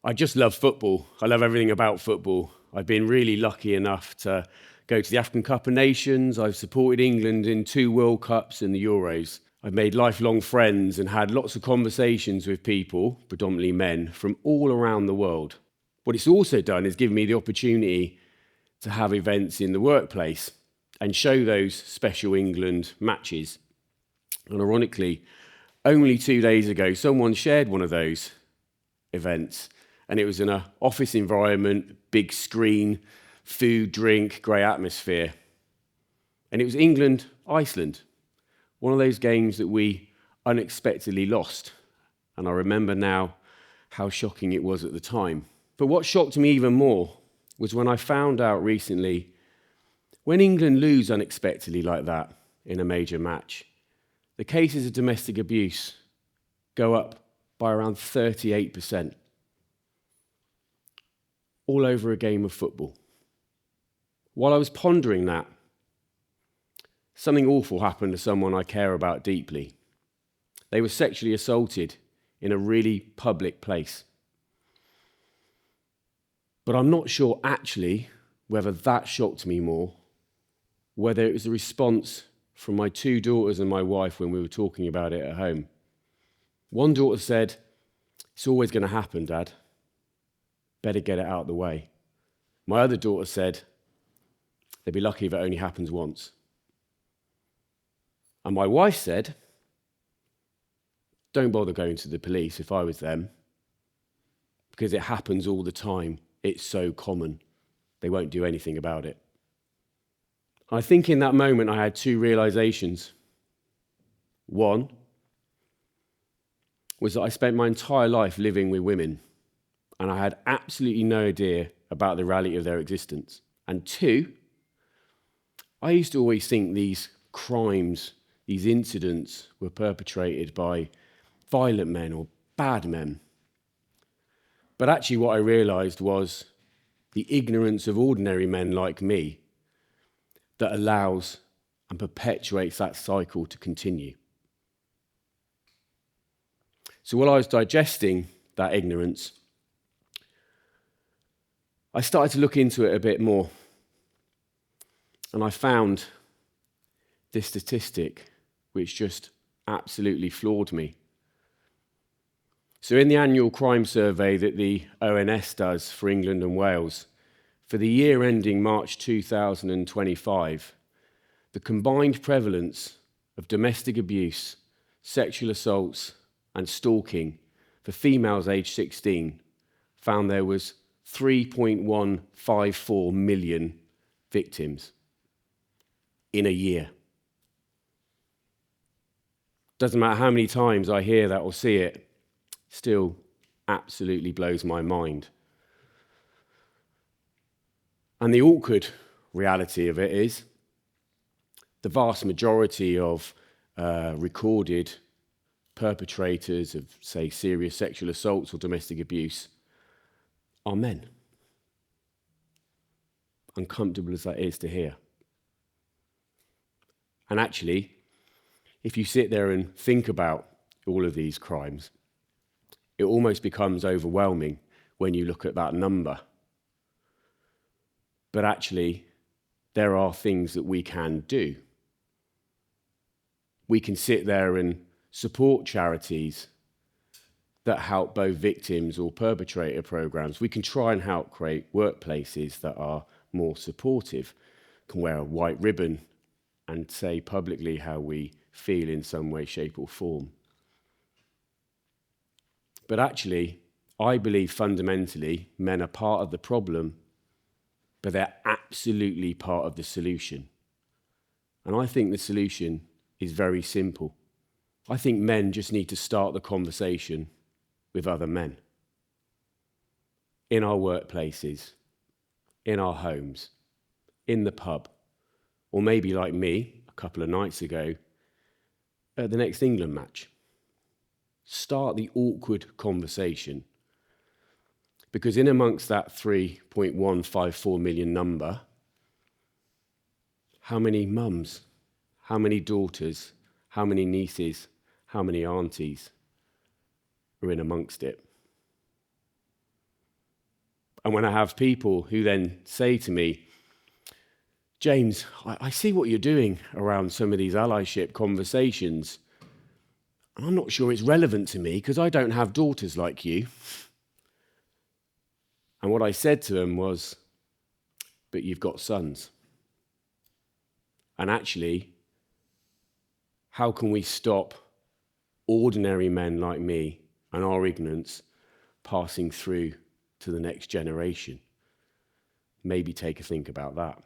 I just love football. I love everything about football. I've been really lucky enough to go to the African Cup of Nations. I've supported England in 2 World Cups and the Euros. I've made lifelong friends and had lots of conversations with people, predominantly men, from all around the world. What it's also done is given me the opportunity to have events in the workplace and show those special England matches. And ironically, only 2 days ago, someone shared one of those events, and it was in an office environment, big screen, food, drink, great atmosphere. And it was England-Iceland, one of those games that we unexpectedly lost. And I remember now how shocking it was at the time. But what shocked me even more was when I found out recently, when England lose unexpectedly like that in a major match, the cases of domestic abuse go up by around 38%. All over a game of football. While I was pondering that, something awful happened to someone I care about deeply. They were sexually assaulted in a really public place. But I'm not sure actually whether that shocked me more, whether it was a response from my 2 daughters and my wife when we were talking about it at home. One daughter said, "It's always going to happen, Dad. Better get it out of the way." My other daughter said, "They'd be lucky if it only happens once." And my wife said, "Don't bother going to the police if I was them, because it happens all the time. It's so common. They won't do anything about it." I think in that moment I had 2 realizations. One was that I spent my entire life living with women, and I had absolutely no idea about the reality of their existence. And 2, I used to always think these crimes, these incidents were perpetrated by violent men or bad men. But actually what I realized was the ignorance of ordinary men like me that allows and perpetuates that cycle to continue. So while I was digesting that ignorance, I started to look into it a bit more, and I found this statistic which just absolutely floored me. So in the annual crime survey that the ONS does for England and Wales, for the year ending March 2025, the combined prevalence of domestic abuse, sexual assaults, and stalking for females aged 16 found there was 3.154 million victims in a year. Doesn't matter how many times I hear that or see it, still absolutely blows my mind. And the awkward reality of it is the vast majority of recorded perpetrators of, say, serious sexual assaults or domestic abuse are men. Uncomfortable as that is to hear. And actually, if you sit there and think about all of these crimes, it almost becomes overwhelming when you look at that number. But actually, there are things that we can do. We can sit there and support charities that help both victims or perpetrator programs. We can try and help create workplaces that are more supportive, can wear a white ribbon and say publicly how we feel in some way, shape, or form. But actually, I believe fundamentally men are part of the problem, but they're absolutely part of the solution. And I think the solution is very simple. I think men just need to start the conversation with other men. In our workplaces, in our homes, in the pub, or maybe like me a couple of nights ago at the next England match. Start the awkward conversation. Because in amongst that 3.154 million number, how many mums, how many daughters, how many nieces, how many aunties are in amongst it? And when I have people who then say to me, James, I see what you're doing around some of these allyship conversations, and I'm not sure it's relevant to me because I don't have daughters like you. And what I said to them was, but you've got sons. And actually, how can we stop ordinary men like me and our ignorance passing through to the next generation? Maybe take a think about that.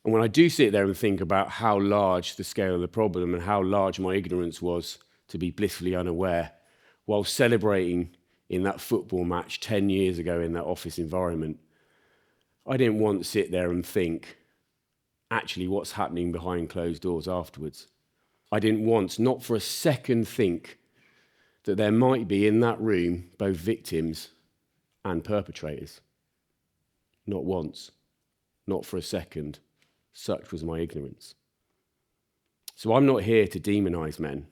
And when I do sit there and think about how large the scale of the problem and how large my ignorance was to be blissfully unaware while celebrating in that football match 10 years ago in that office environment, I didn't want to sit there and think, actually, what's happening behind closed doors afterwards. I didn't want, not for a second, think that there might be in that room both victims and perpetrators. Not once, not for a second. Such was my ignorance. So I'm not here to demonize men.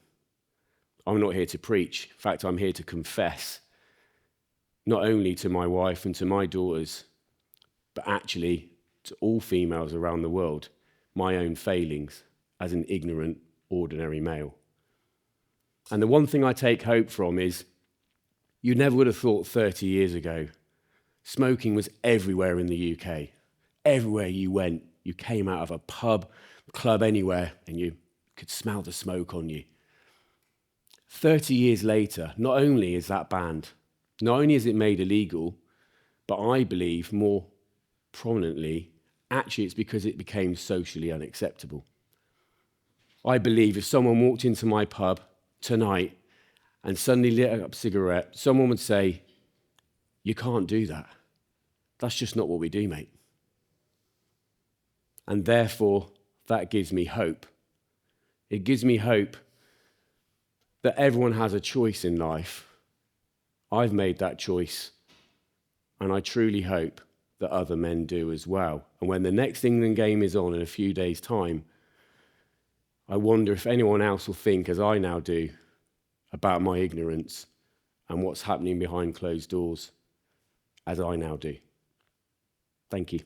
I'm not here to preach. In fact, I'm here to confess, not only to my wife and to my daughters, but actually to all females around the world, my own failings as an ignorant, ordinary male. And the one thing I take hope from is you never would have thought 30 years ago smoking was everywhere in the UK. Everywhere you went, you came out of a pub, club, anywhere, and you could smell the smoke on you. 30 years later, not only is that banned, not only is it made illegal, but I believe more prominently, actually it's because it became socially unacceptable. I believe if someone walked into my pub tonight and suddenly lit up a cigarette, someone would say, you can't do that. That's just not what we do, mate. And therefore, that gives me hope. It gives me hope that everyone has a choice in life. I've made that choice, and I truly hope that other men do as well. And when the next England game is on in a few days' time, I wonder if anyone else will think, as I now do, about my ignorance and what's happening behind closed doors, as I now do. Thank you.